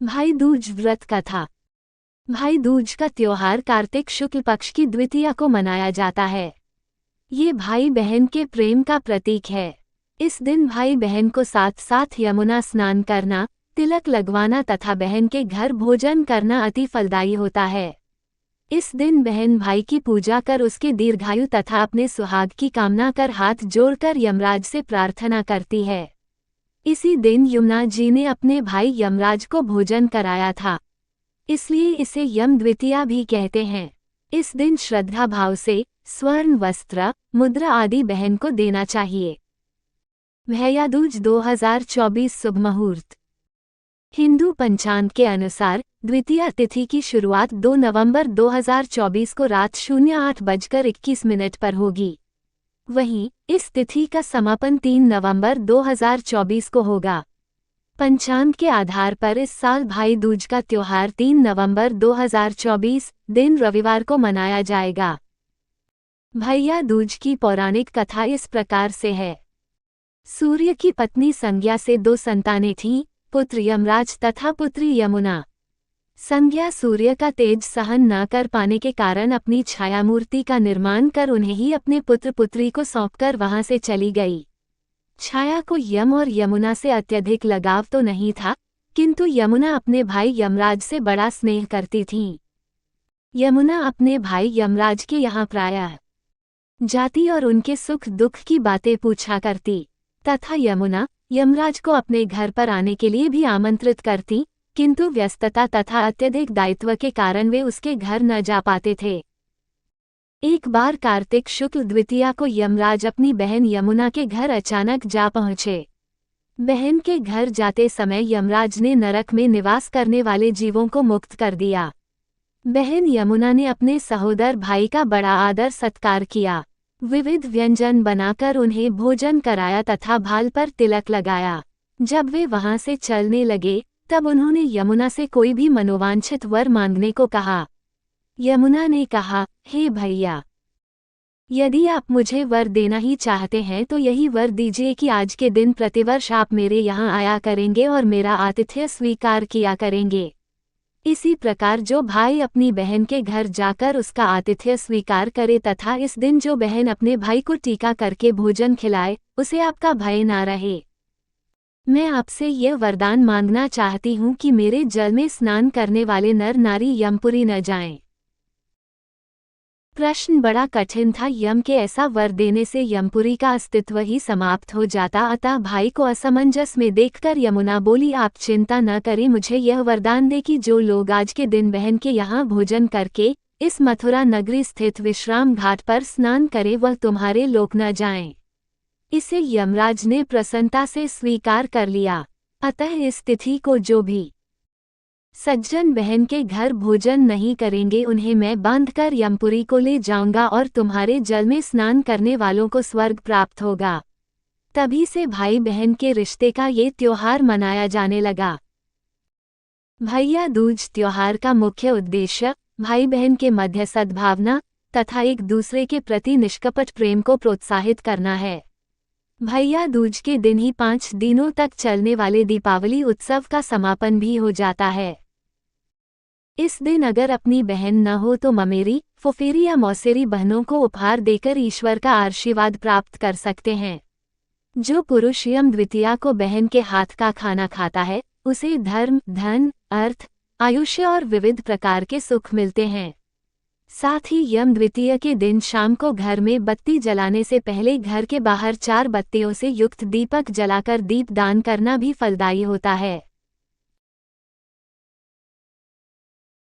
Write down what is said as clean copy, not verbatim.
भाई दूज व्रत कथा। भाई दूज का त्योहार कार्तिक शुक्ल पक्ष की द्वितीया को मनाया जाता है। ये भाई बहन के प्रेम का प्रतीक है। इस दिन भाई बहन को साथ साथ यमुना स्नान करना, तिलक लगवाना तथा बहन के घर भोजन करना अति फलदायी होता है। इस दिन बहन भाई की पूजा कर उसके दीर्घायु तथा अपने सुहाग की कामना कर हाथ जोड़कर यमराज से प्रार्थना करती है। इसी दिन यमुना जी ने अपने भाई यमराज को भोजन कराया था, इसलिए इसे यम द्वितीया भी कहते हैं। इस दिन श्रद्धा भाव से स्वर्ण वस्त्र, मुद्रा आदि बहन को देना चाहिए। भैया दूज 2024 शुभ मुहूर्त। हिंदू पंचांग के अनुसार द्वितीया तिथि की शुरुआत 2 नवंबर 2024 को रात 08:21 पर होगी। वहीं इस तिथि का समापन 3 नवंबर 2024 को होगा। पंचांग के आधार पर इस साल भाई दूज का त्योहार 3 नवंबर 2024 दिन रविवार को मनाया जाएगा। भैया दूज की पौराणिक कथा इस प्रकार से है। सूर्य की पत्नी संज्ञा से 2 संतानें थीं, पुत्र यमराज तथा पुत्री यमुना। संज्ञा सूर्य का तेज सहन न कर पाने के कारण अपनी छाया मूर्ति का निर्माण कर उन्हें ही अपने पुत्र पुत्री को सौंपकर वहां से चली गई। छाया को यम और यमुना से अत्यधिक लगाव तो नहीं था, किंतु यमुना अपने भाई यमराज से बड़ा स्नेह करती थीं। यमुना अपने भाई यमराज के यहाँ प्रायः जाती और उनके सुख दुख की बातें पूछा करती तथा यमुना यमराज को अपने घर पर आने के लिए भी आमंत्रित करती, किंतु व्यस्तता तथा अत्यधिक दायित्व के कारण वे उसके घर न जा पाते थे। एक बार कार्तिक शुक्ल द्वितीया को यमराज अपनी बहन यमुना के घर अचानक जा पहुँचे। बहन के घर जाते समय यमराज ने नरक में निवास करने वाले जीवों को मुक्त कर दिया। बहन यमुना ने अपने सहोदर भाई का बड़ा आदर सत्कार किया, विविध व्यंजन बनाकर उन्हें भोजन कराया तथा भाल पर तिलक लगाया। जब वे वहां से चलने लगे तब उन्होंने यमुना से कोई भी मनोवांछित वर मांगने को कहा। यमुना ने कहा, हे भैया, यदि आप मुझे वर देना ही चाहते हैं तो यही वर दीजिए कि आज के दिन प्रतिवर्ष आप मेरे यहाँ आया करेंगे और मेरा आतिथ्य स्वीकार किया करेंगे। इसी प्रकार जो भाई अपनी बहन के घर जाकर उसका आतिथ्य स्वीकार करे तथा इस दिन जो बहन अपने भाई को टीका करके भोजन खिलाए, उसे आपका भय ना रहे। मैं आपसे यह वरदान मांगना चाहती हूँ कि मेरे जल में स्नान करने वाले नर नारी यमपुरी न जाएं। प्रश्न बड़ा कठिन था। यम के ऐसा वर देने से यमपुरी का अस्तित्व ही समाप्त हो जाता, अतः भाई को असमंजस में देखकर यमुना बोली, आप चिंता न करें, मुझे यह वरदान दे कि जो लोग आज के दिन बहन के यहाँ भोजन करके इस मथुरा नगरी स्थित विश्राम घाट पर स्नान करें वह तुम्हारे लोक न जाएं। इसे यमराज ने प्रसन्नता से स्वीकार कर लिया। अतः इस तिथि को जो भी सज्जन बहन के घर भोजन नहीं करेंगे उन्हें मैं बांधकर यमपुरी को ले जाऊंगा और तुम्हारे जल में स्नान करने वालों को स्वर्ग प्राप्त होगा। तभी से भाई बहन के रिश्ते का ये त्योहार मनाया जाने लगा। भैया दूज त्योहार का मुख्य उद्देश्य भाई बहन के मध्य सद्भावना तथा एक दूसरे के प्रति निष्कपट प्रेम को प्रोत्साहित करना है। भैया दूज के दिन ही 5 दिनों तक चलने वाले दीपावली उत्सव का समापन भी हो जाता है। इस दिन अगर अपनी बहन न हो तो ममेरी, फुफेरी या मौसेरी बहनों को उपहार देकर ईश्वर का आशीर्वाद प्राप्त कर सकते हैं। जो पुरुष यम द्वितीया को बहन के हाथ का खाना खाता है उसे धर्म, धन, अर्थ, आयुष्य और विविध प्रकार के सुख मिलते हैं। साथ ही यम द्वितीया के दिन शाम को घर में बत्ती जलाने से पहले घर के बाहर 4 बत्तियों से युक्त दीपक जलाकर दीप दान करना भी फलदायी होता है।